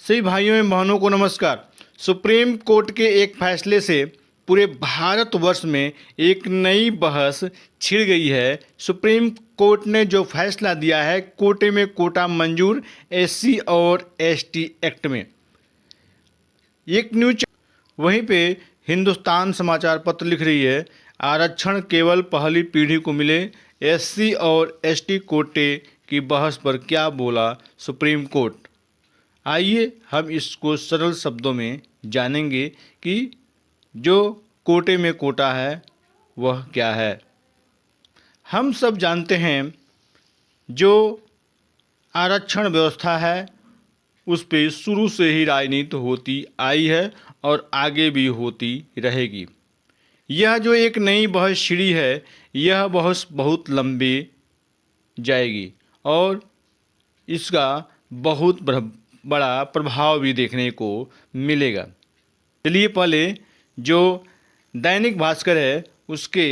सभी भाइयों एवं बहनों को नमस्कार। सुप्रीम कोर्ट के एक फैसले से पूरे भारतवर्ष में एक नई बहस छिड़ गई है। सुप्रीम कोर्ट ने जो फैसला दिया है, कोटे में कोटा मंजूर एससी और एसटी एक्ट में। एक न्यूज वहीं पे हिंदुस्तान समाचार पत्र लिख रही है, आरक्षण केवल पहली पीढ़ी को मिले, एससी और एसटी कोटे की बहस पर क्या बोला सुप्रीम कोर्ट। आइए हम इसको सरल शब्दों में जानेंगे कि जो कोटे में कोटा है वह क्या है। हम सब जानते हैं जो आरक्षण व्यवस्था है उस पे शुरू से ही राजनीति होती आई है और आगे भी होती रहेगी। यह जो एक नई बहस छिड़ी है, यह बहस बहुत लंबी जाएगी और इसका बहुत बड़ा प्रभाव भी देखने को मिलेगा। चलिए पहले जो दैनिक भास्कर है उसके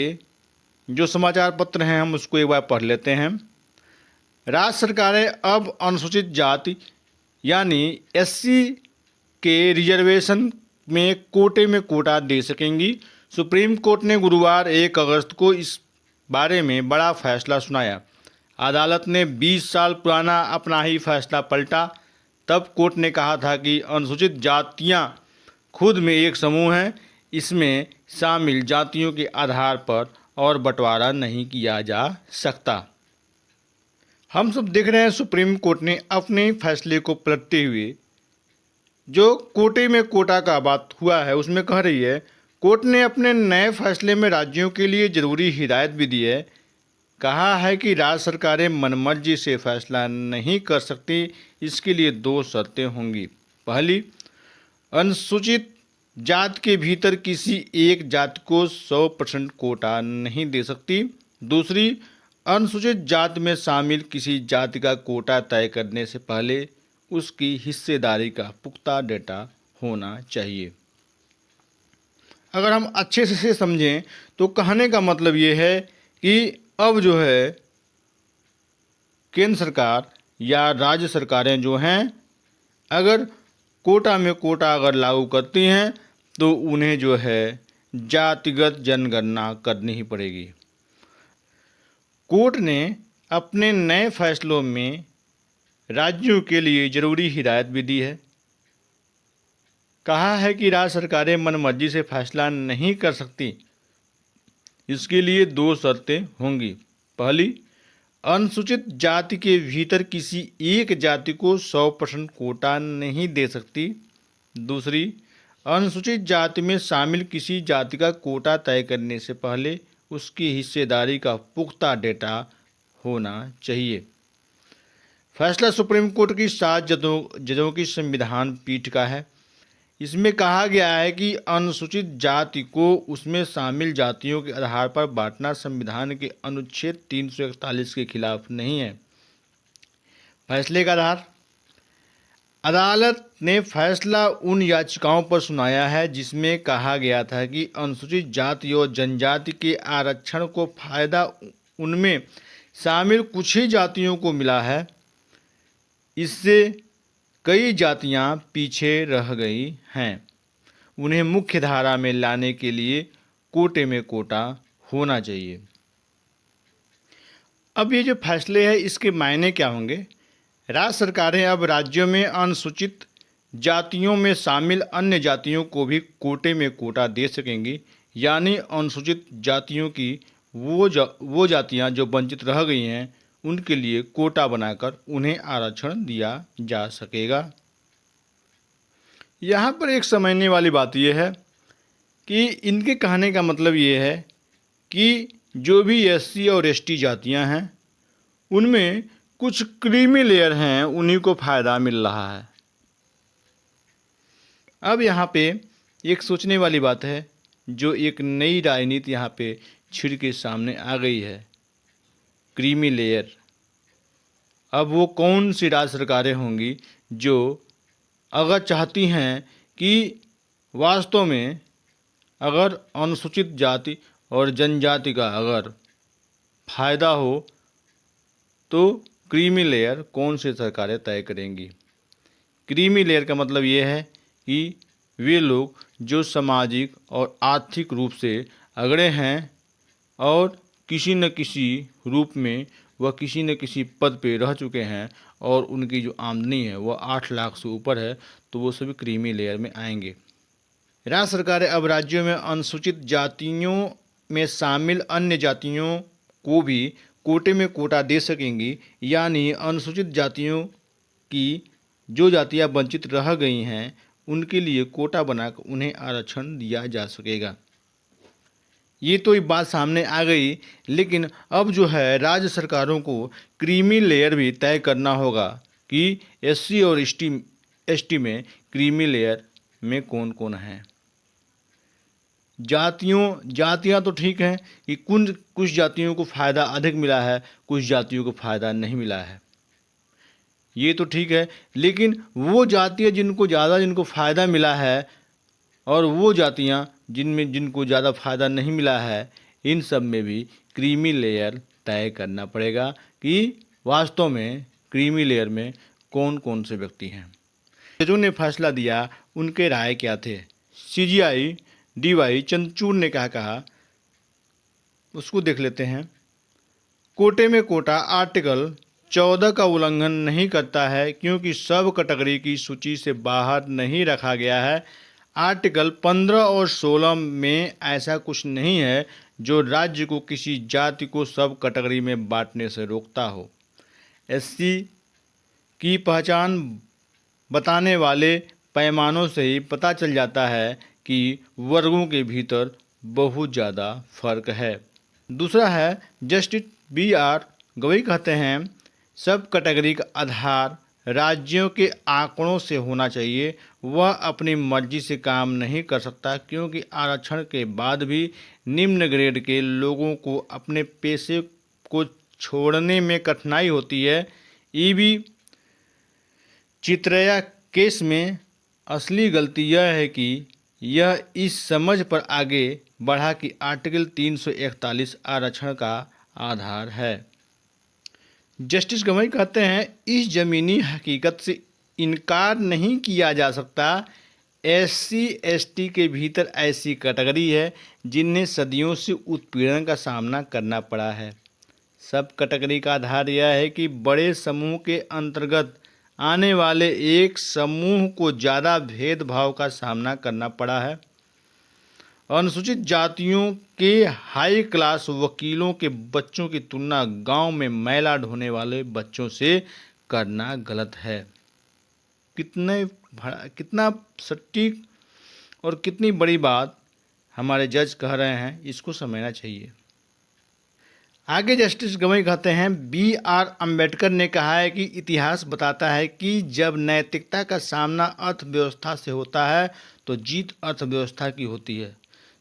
जो समाचार पत्र हैं हम उसको एक बार पढ़ लेते हैं। राज्य सरकारें अब अनुसूचित जाति यानी एससी के रिजर्वेशन में कोटा दे सकेंगी। सुप्रीम कोर्ट ने गुरुवार 1 अगस्त को इस बारे में बड़ा फैसला सुनाया। अदालत ने 20 साल पुराना अपना ही फैसला पलटा। तब कोर्ट ने कहा था कि अनुसूचित जातियां खुद में एक समूह है, इसमें शामिल जातियों के आधार पर और बंटवारा नहीं किया जा सकता। हम सब देख रहे हैं सुप्रीम कोर्ट ने अपने फैसले को पलटते हुए जो कोटे में कोटा का बात हुआ है उसमें कह रही है, कोर्ट ने अपने नए फैसले में राज्यों के लिए ज़रूरी हिदायत भी दी है। कहा है कि राज्य सरकारें मनमर्जी से फैसला नहीं कर सकती, इसके लिए 2 शर्तें होंगी। पहली, अनुसूचित जाति के भीतर किसी एक जाति को 100% कोटा नहीं दे सकती। दूसरी, अनुसूचित जाति में शामिल किसी जाति का कोटा तय करने से पहले उसकी हिस्सेदारी का पुख्ता डेटा होना चाहिए। अगर हम अच्छे से समझें तो कहने का मतलब ये है कि अब जो है केंद्र सरकार या राज्य सरकारें जो हैं, अगर कोटा में कोटा अगर लागू करती हैं तो उन्हें जो है जातिगत जनगणना करनी ही पड़ेगी। कोर्ट ने अपने नए फैसलों में राज्यों के लिए ज़रूरी हिदायत भी दी है। कहा है कि राज्य सरकारें मनमर्जी से फैसला नहीं कर सकती, इसके लिए 2 शर्तें होंगी। पहली, अनुसूचित जाति के भीतर किसी एक जाति को 100% कोटा नहीं दे सकती। दूसरी, अनुसूचित जाति में शामिल किसी जाति का कोटा तय करने से पहले उसकी हिस्सेदारी का पुख्ता डेटा होना चाहिए। फैसला सुप्रीम कोर्ट की 7 जजों की संविधान पीठ का है। इसमें कहा गया है कि अनुसूचित जाति को उसमें शामिल जातियों के आधार पर बांटना संविधान के अनुच्छेद 341 के खिलाफ नहीं है। फैसले का आधार, अदालत ने फैसला उन याचिकाओं पर सुनाया है जिसमें कहा गया था कि अनुसूचित जाति और जनजाति के आरक्षण को फायदा उनमें शामिल कुछ ही जातियों को मिला है, इससे कई जातियां पीछे रह गई हैं। उन्हें मुख्य धारा में लाने के लिए कोटे में कोटा होना चाहिए। अब ये जो फैसले हैं इसके मायने क्या होंगे। राज्य सरकारें अब राज्यों में अनुसूचित जातियों में शामिल अन्य जातियों को भी कोटे में कोटा दे सकेंगी, यानी अनुसूचित जातियों की वो जातियां जो वंचित रह गई हैं उनके लिए कोटा बनाकर उन्हें आरक्षण दिया जा सकेगा। यहाँ पर एक समझने वाली बात यह है कि इनके कहने का मतलब ये है कि जो भी एससी और एसटी जातियाँ हैं उनमें कुछ क्रीमी लेयर हैं, उन्हीं को फ़ायदा मिल रहा है। अब यहाँ पे एक सोचने वाली बात है, जो एक नई राजनीति यहाँ पे छिड़ के सामने आ गई है, क्रीमी लेयर। अब वो कौन सी राज्य सरकारें होंगी जो अगर चाहती हैं कि वास्तव में अगर अनुसूचित जाति और जनजाति का अगर फ़ायदा हो तो क्रीमी लेयर कौन सी सरकारें तय करेंगी। क्रीमी लेयर का मतलब ये है कि वे लोग जो सामाजिक और आर्थिक रूप से अगड़े हैं और किसी न किसी रूप में वह किसी न किसी पद पे रह चुके हैं और उनकी जो आमदनी है वह 8 लाख से ऊपर है, तो वो सभी क्रीमी लेयर में आएंगे। राज्य सरकारें अब राज्यों में अनुसूचित जातियों में शामिल अन्य जातियों को भी कोटे में कोटा दे सकेंगी, यानी अनुसूचित जातियों की जो जातियां वंचित रह गई हैं उनके लिए कोटा बनाकर उन्हें आरक्षण दिया जा सकेगा। ये तो एक बात सामने आ गई, लेकिन अब जो है राज्य सरकारों को क्रीमी लेयर भी तय करना होगा कि एससी और एसटी में क्रीमी लेयर में कौन कौन है। जातियां तो ठीक है कि कुछ जातियों को फ़ायदा अधिक मिला है, कुछ जातियों को फ़ायदा नहीं मिला है, ये तो ठीक है। लेकिन वो जातियां जिनको फ़ायदा मिला है और वो जातियां जिनको ज़्यादा फ़ायदा नहीं मिला है, इन सब में भी क्रीमी लेयर तय करना पड़ेगा कि वास्तव में क्रीमी लेयर में कौन कौन से व्यक्ति हैं। जजों ने फैसला दिया, उनके राय क्या थे। CJI DY चंद्रचूड़ ने क्या कहा, उसको देख लेते हैं। कोटे में कोटा आर्टिकल 14 का उल्लंघन नहीं करता है क्योंकि सब कैटेगरी की सूची से बाहर नहीं रखा गया है। आर्टिकल 15 और 16 में ऐसा कुछ नहीं है जो राज्य को किसी जाति को सब कैटेगरी में बांटने से रोकता हो। एससी की पहचान बताने वाले पैमानों से ही पता चल जाता है कि वर्गों के भीतर बहुत ज़्यादा फर्क है। दूसरा है, जस्टिस BR गवई कहते हैं, सब कैटेगरी का आधार राज्यों के आंकड़ों से होना चाहिए। वह अपनी मर्जी से काम नहीं कर सकता क्योंकि आरक्षण के बाद भी निम्न ग्रेड के लोगों को अपने पेशे को छोड़ने में कठिनाई होती है। EB चित्रया केस में असली गलती यह है कि यह इस समझ पर आगे बढ़ा कि आर्टिकल 341 आरक्षण का आधार है। जस्टिस गवई कहते हैं, इस ज़मीनी हकीकत से इनकार नहीं किया जा सकता, SC ST के भीतर ऐसी कैटेगरी है जिन्हें सदियों से उत्पीड़न का सामना करना पड़ा है। सब कैटेगरी का आधार यह है कि बड़े समूह के अंतर्गत आने वाले एक समूह को ज़्यादा भेदभाव का सामना करना पड़ा है। अनुसूचित जातियों के हाई क्लास वकीलों के बच्चों की तुलना गांव में मैला ढोने वाले बच्चों से करना गलत है। कितना सटीक और कितनी बड़ी बात हमारे जज कह रहे हैं, इसको समझना चाहिए। आगे जस्टिस गवई कहते हैं, BR अम्बेडकर ने कहा है कि इतिहास बताता है कि जब नैतिकता का सामना अर्थव्यवस्था से होता है तो जीत अर्थव्यवस्था की होती है।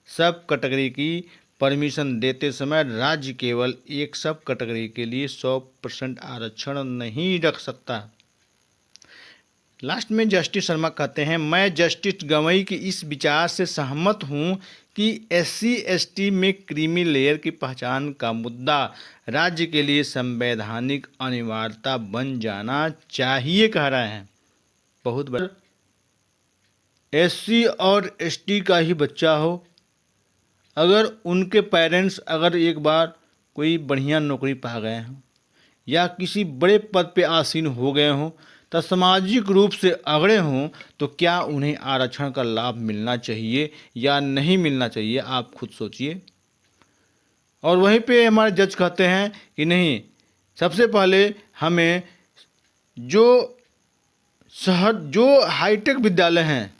सब कैटेगरी की परमिशन देते समय राज्य केवल एक सब कैटेगरी के लिए 100% आरक्षण नहीं रख सकता। लास्ट में जस्टिस शर्मा कहते हैं, मैं जस्टिस गवई की इस विचार से सहमत हूं कि SC ST में क्रीमी लेयर की पहचान का मुद्दा राज्य के लिए संवैधानिक अनिवार्यता बन जाना चाहिए, कह रहे हैं। बहुत बड़ा SC और ST का ही बच्चा हो, अगर उनके पेरेंट्स अगर एक बार कोई बढ़िया नौकरी पा गए हों या किसी बड़े पद पे आसीन हो गए हों तो सामाजिक रूप से अगड़े हों, तो क्या उन्हें आरक्षण का लाभ मिलना चाहिए या नहीं मिलना चाहिए, आप खुद सोचिए। और वहीं पे हमारे जज कहते हैं कि नहीं, सबसे पहले हमें जो हाईटेक विद्यालय हैं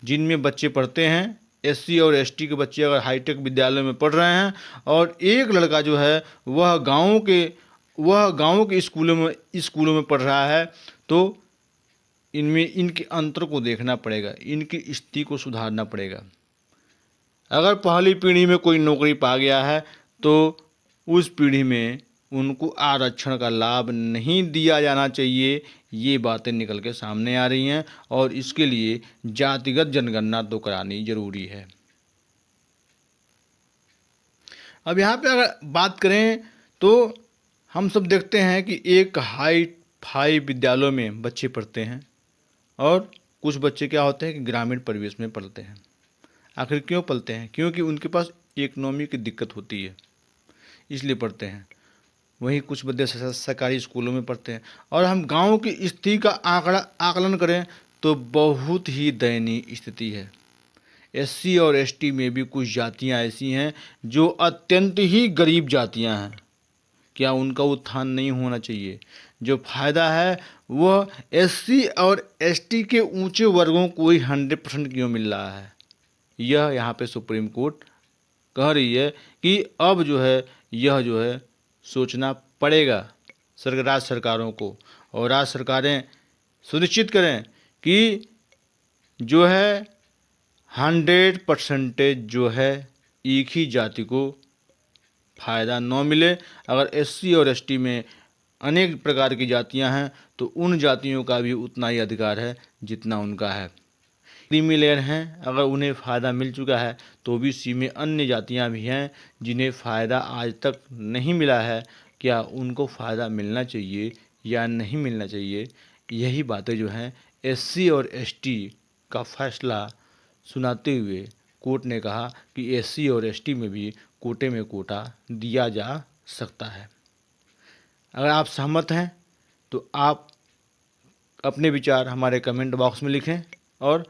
जिनमें बच्चे पढ़ते हैं, SC और ST के बच्चे अगर हाईटेक विद्यालय में पढ़ रहे हैं और एक लड़का जो है वह गाँव के स्कूलों में पढ़ रहा है, तो इनके अंतर को देखना पड़ेगा, इनकी स्थिति को सुधारना पड़ेगा। अगर पहली पीढ़ी में कोई नौकरी पा गया है तो उस पीढ़ी में उनको आरक्षण का लाभ नहीं दिया जाना चाहिए। ये बातें निकल के सामने आ रही हैं और इसके लिए जातिगत जनगणना तो करानी जरूरी है। अब यहाँ पे अगर बात करें तो हम सब देखते हैं कि एक हाई फाई विद्यालयों में बच्चे पढ़ते हैं और कुछ बच्चे क्या होते हैं कि ग्रामीण परिवेश में पलते हैं। आखिर क्यों पलते हैं? क्योंकि उनके पास इकोनॉमी की दिक्कत होती है, इसलिए पढ़ते हैं। वहीं कुछ बच्चे सरकारी स्कूलों में पढ़ते हैं। और हम गांव की स्थिति का आकलन करें तो बहुत ही दयनीय स्थिति है। एससी और एसटी में भी कुछ जातियां ऐसी हैं जो अत्यंत ही गरीब जातियां हैं। क्या उनका उत्थान नहीं होना चाहिए? जो फायदा है वह एससी और एसटी के ऊंचे वर्गों को ही 100% क्यों मिल रहा है? यह यहाँ पे सुप्रीम कोर्ट कह रही है कि अब जो है यह जो है सोचना पड़ेगा राज्य सरकारों को, और राज्य सरकारें सुनिश्चित करें कि जो है 100% जो है एक ही जाति को फ़ायदा न मिले। अगर एससी और एसटी में अनेक प्रकार की जातियां हैं तो उन जातियों का भी उतना ही अधिकार है जितना उनका है। क्रीमी लेयर हैं, अगर उन्हें फ़ायदा मिल चुका है तो ओबीसी में अन्य जातियां भी हैं जिन्हें फ़ायदा आज तक नहीं मिला है। क्या उनको फ़ायदा मिलना चाहिए या नहीं मिलना चाहिए? यही बातें जो हैं एससी और एसटी का फैसला सुनाते हुए कोर्ट ने कहा कि एससी और एसटी में भी कोटे में कोटा दिया जा सकता है। अगर आप सहमत हैं तो आप अपने विचार हमारे कमेंट बॉक्स में लिखें और